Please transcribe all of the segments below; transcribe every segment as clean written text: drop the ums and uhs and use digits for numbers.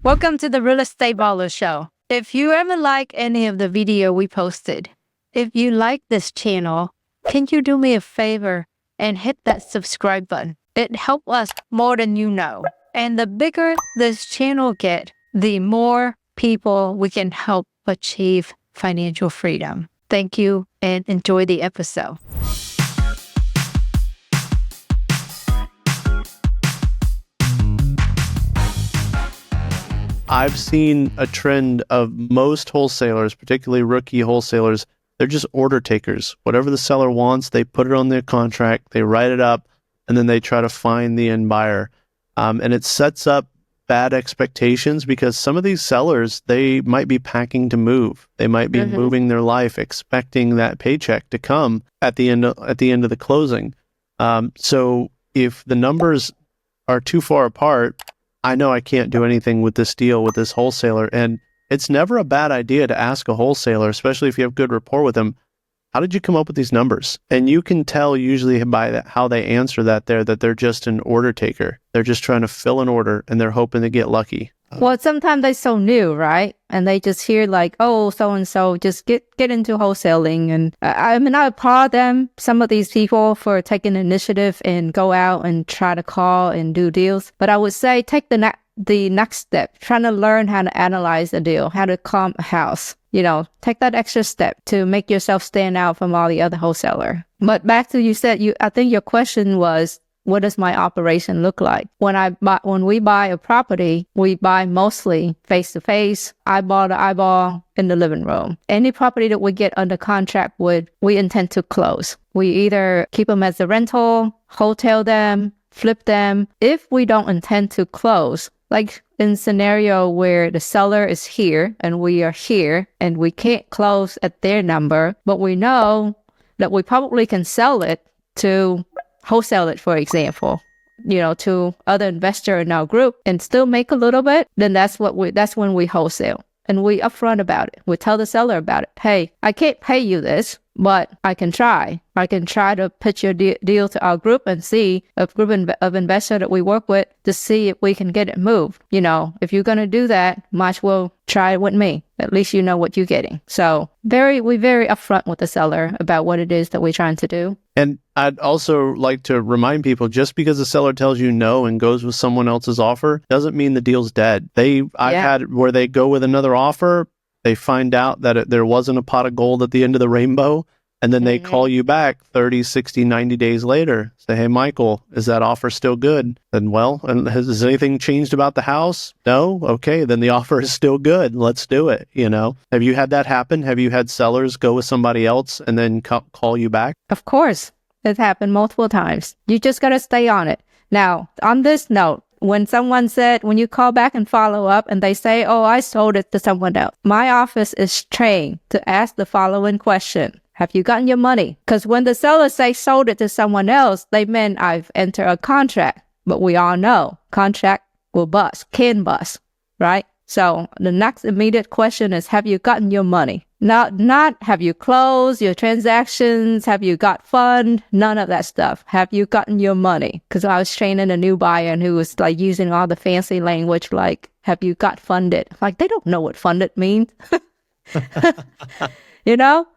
Welcome to the Real Estate Baller Show. If you ever like any of the video we posted, if you like this channel, can you do me a favor and hit that subscribe button? It helps us more than you know. And the bigger this channel get, the more people we can help achieve financial freedom. Thank you and enjoy the episode. I've seen a trend of most wholesalers, particularly rookie wholesalers, they're just order takers. Whatever the seller wants, they put it on their contract, they write it up, and then they try to find the end buyer. And it sets up bad expectations because some of these sellers, they might be packing to move. They might be moving their life, expecting that paycheck to come at the end of the closing. So if the numbers are too far apart, I know I can't do anything with this deal with this wholesaler. And it's never a bad idea to ask a wholesaler, especially if you have good rapport with them, how did you come up with these numbers? And you can tell usually by how they answer that they're just an order taker. They're just trying to fill an order and they're hoping to get lucky. Well, sometimes they're so new, right? And they just hear like, oh, so-and-so, just get into wholesaling. And I applaud them, some of these people, for taking initiative and go out and try to call and do deals. But I would say take the next step, trying to learn how to analyze a deal, how to comp a house. Take that extra step to make yourself stand out from all the other wholesaler. But back to I think your question was, what does my operation look like? When we buy a property, we buy mostly face-to-face, eyeball to eyeball in the living room. Any property that we get under contract with, we intend to close. We either keep them as a rental, hotel them, flip them. If we don't intend to close, like in scenario where the seller is here and we are here and we can't close at their number, but we know that we probably can sell it to wholesale it, for example, to other investor in our group and still make a little bit, then that's when we wholesale. And we upfront about it. We tell the seller about it. Hey, I can't pay you this, but I can try. I can try to pitch your deal to our group and see a group of investor that we work with to see if we can get it moved. If you're going to do that, might as well try it with me. At least you know what you're getting. So we're very upfront with the seller about what it is that we're trying to do. And I'd also like to remind people, just because the seller tells you no and goes with someone else's offer doesn't mean the deal's dead. I've had where they go with another offer, they find out that there wasn't a pot of gold at the end of the rainbow, and then they call you back 30, 60, 90 days later. Say, hey, Michael, is that offer still good? Then, and has anything changed about the house? No? Okay, then the offer is still good. Let's do it. Have you had that happen? Have you had sellers go with somebody else and then call you back? Of course. It's happened multiple times. You just got to stay on it. Now, on this note, when you call back and follow up and they say, oh, I sold it to someone else, my office is trained to ask the following question. Have you gotten your money? Because when the seller say sold it to someone else, they meant I've entered a contract. But we all know contract can bust, right? So the next immediate question is, have you gotten your money? Not have you closed your transactions? Have you got fund? None of that stuff. Have you gotten your money? Because I was training a new buyer and who was like using all the fancy language like, have you got funded? Like, they don't know what funded means.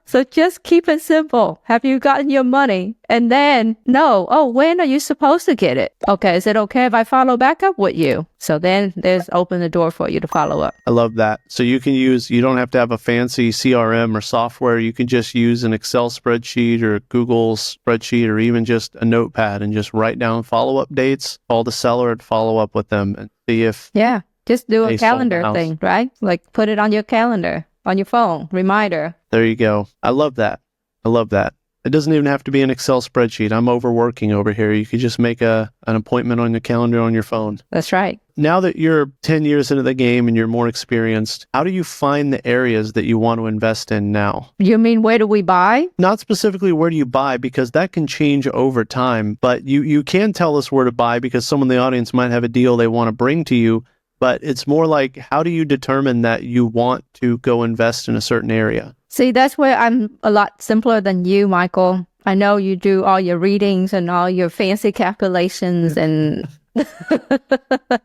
So just keep it simple. Have you gotten your money? And then, no. Oh, when are you supposed to get it? Okay, is it okay if I follow back up with you? So then open the door for you to follow up. I love that. So you don't have to have a fancy CRM or software. You can just use an Excel spreadsheet or a Google spreadsheet or even just a notepad and just write down follow-up dates, call the seller and follow up with them and see if... Yeah, just do a calendar thing, right? Like put it on your calendar. On your phone, reminder. There you go. I love that. It doesn't even have to be an Excel spreadsheet. I'm overworking over here. You could just make an appointment on your calendar on your phone. That's right. Now that you're 10 years into the game and you're more experienced, how do you find the areas that you want to invest in now? You mean where do we buy? Not specifically where do you buy, because that can change over time. But you can tell us where to buy because someone in the audience might have a deal they want to bring to you. But it's more like, how do you determine that you want to go invest in a certain area? See, that's where I'm a lot simpler than you, Michael. I know you do all your readings and all your fancy calculations and...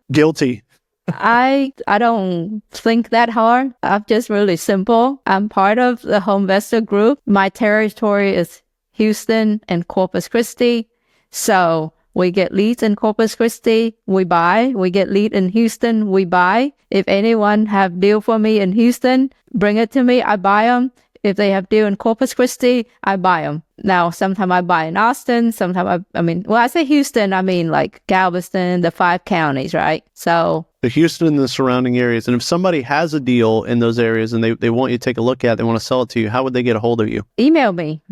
Guilty. I don't think that hard. I'm just really simple. I'm part of the Homevestor group. My territory is Houston and Corpus Christi. So we get leads in Corpus Christi, we buy. We get lead in Houston, we buy. If anyone have deal for me in Houston, bring it to me, I buy them. If they have deal in Corpus Christi, I buy them. Now, sometimes I buy in Austin. Sometimes I say Houston, I mean like Galveston, the 5 counties, right? So the Houston and the surrounding areas. And if somebody has a deal in those areas and they want you to take a look at it, they want to sell it to you, how would they get a hold of you? Email me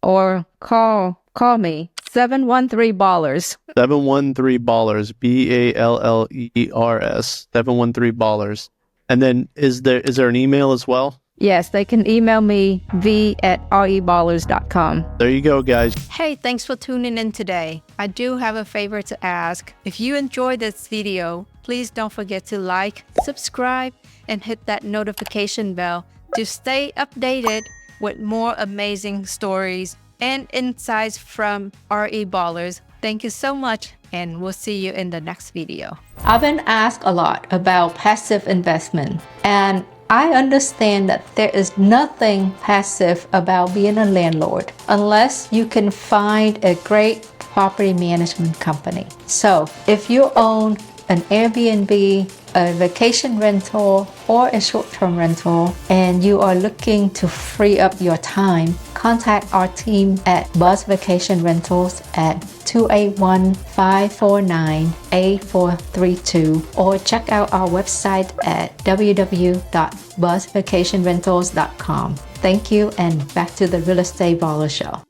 or call me. 713-BALLERS. 713-BALLERS. BALLERS. 713-BALLERS. And then is there an email as well? Yes, they can email me, Vee@REBallers.com. There you go, guys. Hey, thanks for tuning in today. I do have a favor to ask. If you enjoyed this video, please don't forget to like, subscribe, and hit that notification bell to stay updated with more amazing stories and insights from REBallers. Thank you so much, and we'll see you in the next video. I've been asked a lot about passive investment, and I understand that there is nothing passive about being a landlord unless you can find a great property management company. So if you own an Airbnb, a vacation rental, or a short-term rental, and you are looking to free up your time, contact our team at Buzz Vacation Rentals at 281-549-8432, or check out our website at www.buzzvacationrentals.com. Thank you, and back to the Real Estate Baller Show.